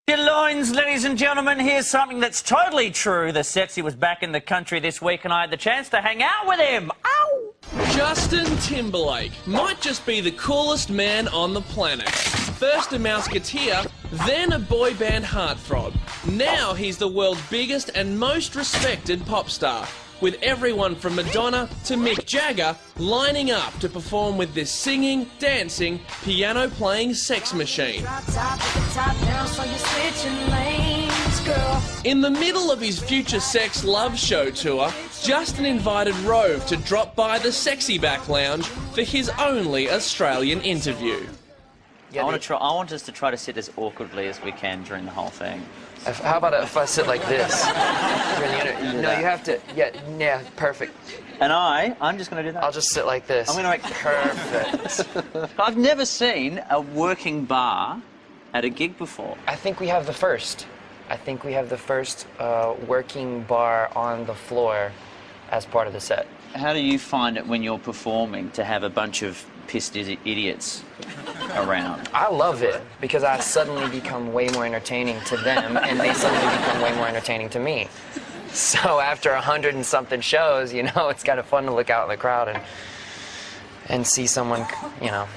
Your loins, ladies and gentlemen, here's something that's totally true. The Sexy was back in the country this week and I had the chance to hang out with him. Ow! Justin Timberlake might just be the coolest man on the planet. First a Mouseketeer, then a boy band heartthrob. Now he's the world's biggest and most respected pop star, with everyone from Madonna to Mick Jagger lining up to perform with this singing, dancing, piano-playing sex machine. In the middle of his future sex love show tour, Justin invited Rove to drop by the Sexy Back Lounge for his only Australian interview. I want us to try to sit as awkwardly as we can during the whole thing. How about if I sit like this? No, you have to. Yeah, perfect. And I'm just going to do that. I'll just sit like this. I'm going to make perfect. I've never seen a working bar at a gig before. I think we have the first. I think we have the first working bar on the floor as part of the set. How do you find it when you're performing to have a bunch of pissed idiots around? I love it because I suddenly become way more entertaining to them and they suddenly become way more entertaining to me. So after 100 and something shows, you know, it's kind of fun to look out in the crowd and see someone, you know,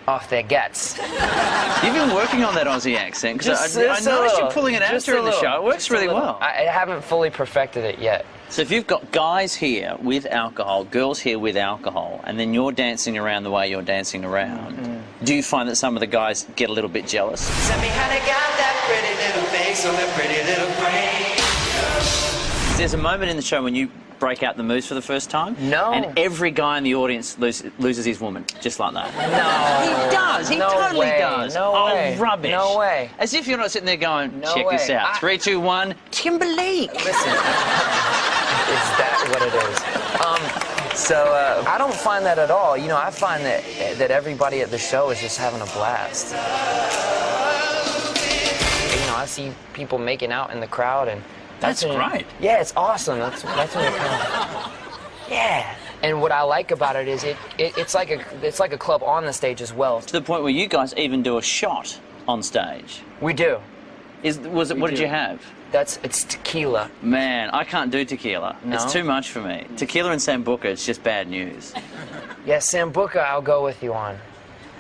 off their guts. You've been working on that Aussie accent because I noticed you're pulling it out during the show. It works really well. I haven't fully perfected it yet. So if you've got guys here with alcohol, girls here with alcohol, and then you're dancing around the way you're dancing around, do you find that some of the guys get a little bit jealous? Tell me how they got that pretty little face on that pretty little brain. There's a moment in the show when you break out the moves for the first time. No. And every guy in the audience loses his woman, just like that. No. He does. He totally does. No way. Oh, rubbish. No way. As if you're not sitting there going, No check way. this out. 3, 2, 1, Timberlake. Listen, is that what it is? I don't find that at all. You know, I find that everybody at the show is just having a blast. You know, I see people making out in the crowd and That's great. Yeah, it's awesome. That's when it kind of, yeah. And what I like about it is it's like a club on the stage as well. To the point where you guys even do a shot on stage. We do. What did you have? It's tequila. Man, I can't do tequila. No? It's too much for me. Tequila and Sambuca, it's just bad news. Yeah, Sambuca, I'll go with you on.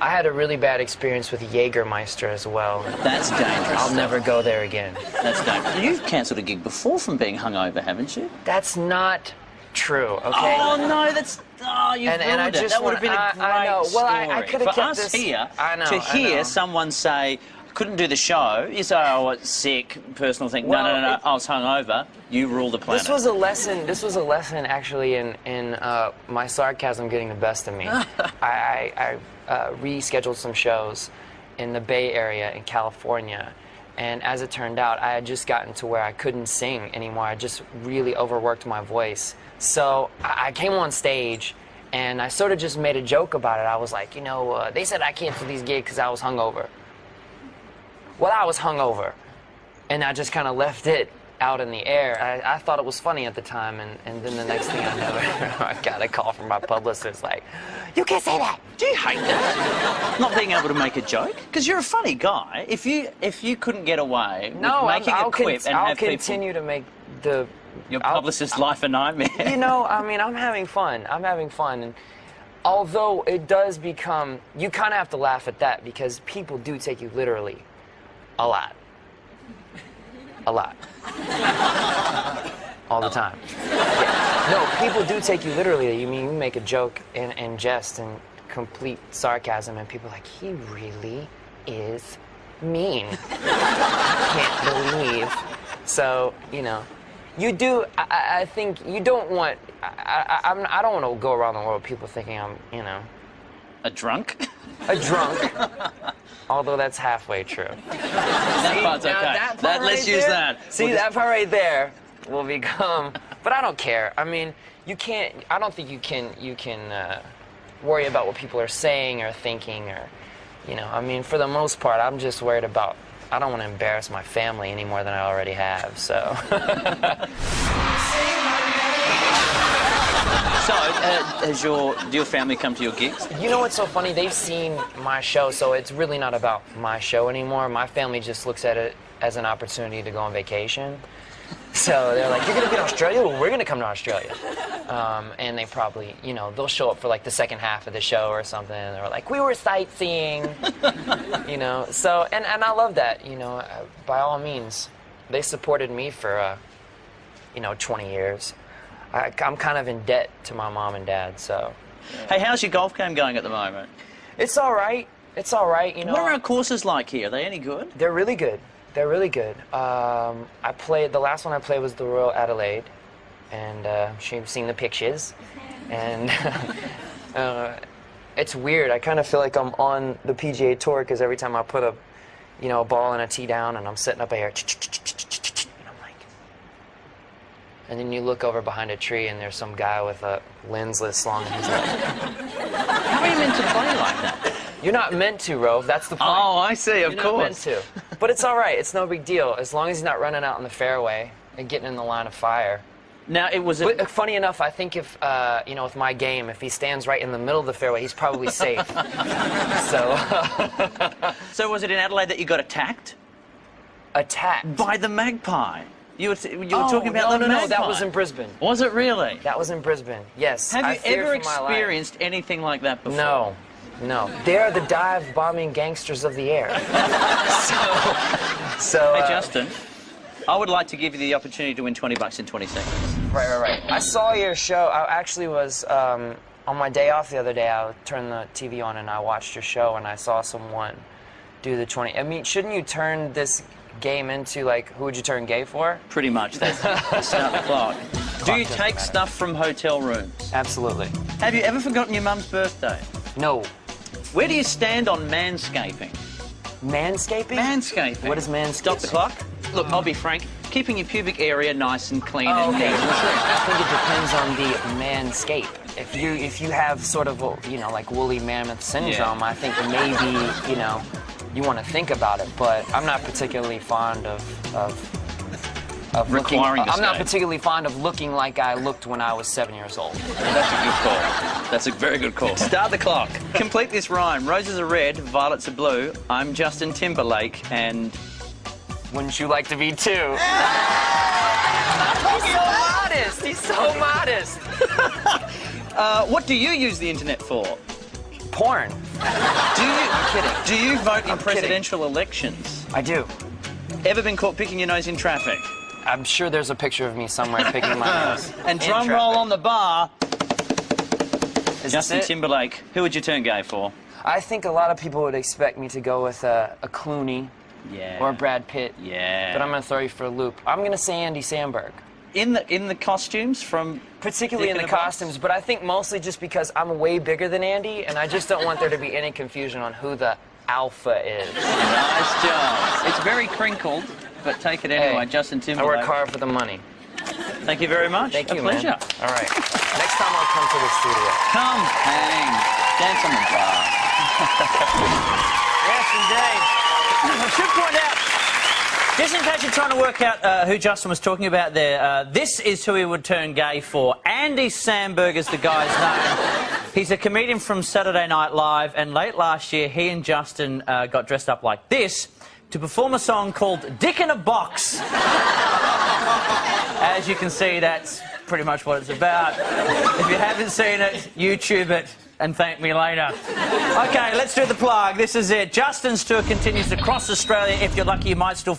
I had a really bad experience with Jägermeister as well. That's dangerous. I'll never go there again. That's dangerous. You've cancelled a gig before from being hungover, haven't you? That's not true, okay? Oh, no, that's... Oh, you've ruined it. That would have been a great I know. Well, story. I could have kept this. this... Here, I hear someone say, couldn't do the show, you say, oh, it's sick, personal thing. Well, no, I was hungover. You rule the planet. This was a lesson actually in my sarcasm getting the best of me. I rescheduled some shows in the Bay Area in California, and as it turned out, I had just gotten to where I couldn't sing anymore. I just really overworked my voice. So I came on stage and I sort of just made a joke about it. I was like, you know, they said I canceled these gigs because I was hungover. Well, I was hungover, and I just kind of left it out in the air. I thought it was funny at the time, and then the next thing I know, I got a call from my publicist like, you can't say that. Do you hate that? Not being able to make a joke? Because you're a funny guy. If you couldn't get away with making a quip and I'll have continue to make your publicist's life a nightmare. You know, I mean, I'm having fun. And although it does become, you kind of have to laugh at that because people do take you literally. A lot. All the time. Yeah. No, people do take you literally. You mean you make a joke and jest and complete sarcasm, and people are like, he really is mean. Can't believe. So, you know, you do. I think you don't want. I don't want to go around the world people thinking I'm, you know, a drunk. A drunk. Although that's halfway true. That part's okay. Let's use that. See, that part right there will become... But I don't care. I mean, you can't... I don't think you can worry about what people are saying or thinking or... You know, I mean, for the most part, I'm just worried about... I don't want to embarrass my family any more than I already have, so... So, do your family come to your gigs? You know what's so funny? They've seen my show, so it's really not about my show anymore. My family just looks at it as an opportunity to go on vacation. So they're like, you're going to be in Australia? Well, we're going to come to Australia. And they probably, you know, they'll show up for like the second half of the show or something. And they're like, we were sightseeing, you know. So, and I love that, you know, by all means. They supported me for, you know, 20 years. I'm kind of in debt to my mom and dad, so. Hey, how's your golf game going at the moment? It's all right. It's all right, you know. What are our courses like here? Are they any good? They're really good. They're really good. The last one I played was the Royal Adelaide, and she's seen the pictures, and it's weird. I kind of feel like I'm on the PGA Tour because every time I put a ball in a tee down and I'm setting up a air, and I'm like, and then you look over behind a tree and there's some guy with a lensless long in his head. How are you meant to play like that? You're not meant to, Rove. That's the point. Oh, I see. Of You're course. Not meant to. But it's all right. It's no big deal as long as he's not running out in the fairway and getting in the line of fire. Now it was. But funny enough, I think if with my game, if he stands right in the middle of the fairway, he's probably safe. So was it in Adelaide that you got attacked? Attacked By the magpie. You were talking about the magpie. No, that was in Brisbane. Was it really? That was in Brisbane. Yes. Have you ever for my life. experienced anything like that before? No. No, they're the dive-bombing gangsters of the air. Hey, Justin, I would like to give you the opportunity to win $20 in 20 seconds. Right. I saw your show. I actually was, on my day off the other day, I turned the TV on and I watched your show and I saw someone do the 20. I mean, shouldn't you turn this game into, like, who would you turn gay for? Pretty much. That's start the clock. Do you take stuff from hotel rooms? Absolutely. Have you ever forgotten your mum's birthday? No. Where do you stand on manscaping? Manscaping? Manscaping. What is manscaping? Stop the clock. Look, I'll be frank. Keeping your pubic area nice and clean and okay. neat. I think it depends on the manscape. If you have sort of, like woolly mammoth syndrome, I think maybe, you want to think about it. But I'm not particularly fond of looking. I'm not particularly fond of looking like I looked when I was 7 years old. That's a good call. That's a very good call. Start the clock. Complete this rhyme. Roses are red, violets are blue. I'm Justin Timberlake, and wouldn't you like to be too? He's so modest. He's so modest. What do you use the internet for? Porn. I'm kidding. Do you vote in presidential elections? I do. Ever been caught picking your nose in traffic? I'm sure there's a picture of me somewhere picking my nose. And drum roll on the bar. Is Justin Timberlake. Who would you turn gay for? I think a lot of people would expect me to go with a Clooney. Yeah. Or Brad Pitt. Yeah. But I'm going to throw you for a loop. I'm going to say Andy Samberg. In the costumes from... Particularly in the costumes, but I think mostly just because I'm way bigger than Andy, and I just don't want there to be any confusion on who the alpha is. Nice job. It's very crinkled, but take it anyway. Hey, Justin Timberlake. I work hard for the money. Thank you very much. Thank you, A pleasure. man. All right. Next time I'll come to the studio. Come hang. Dance on the bar. Yes, indeed. I should point out, just in case you're trying to work out who Justin was talking about there, this is who he would turn gay for. Andy Samberg is the guy's name. He's a comedian from Saturday Night Live, and late last year, he and Justin got dressed up like this to perform a song called Dick in a Box. As you can see, that's pretty much what it's about. If you haven't seen it, YouTube it and thank me later. Okay, let's do the plug. This is it. Justin's tour continues across Australia. If you're lucky, you might still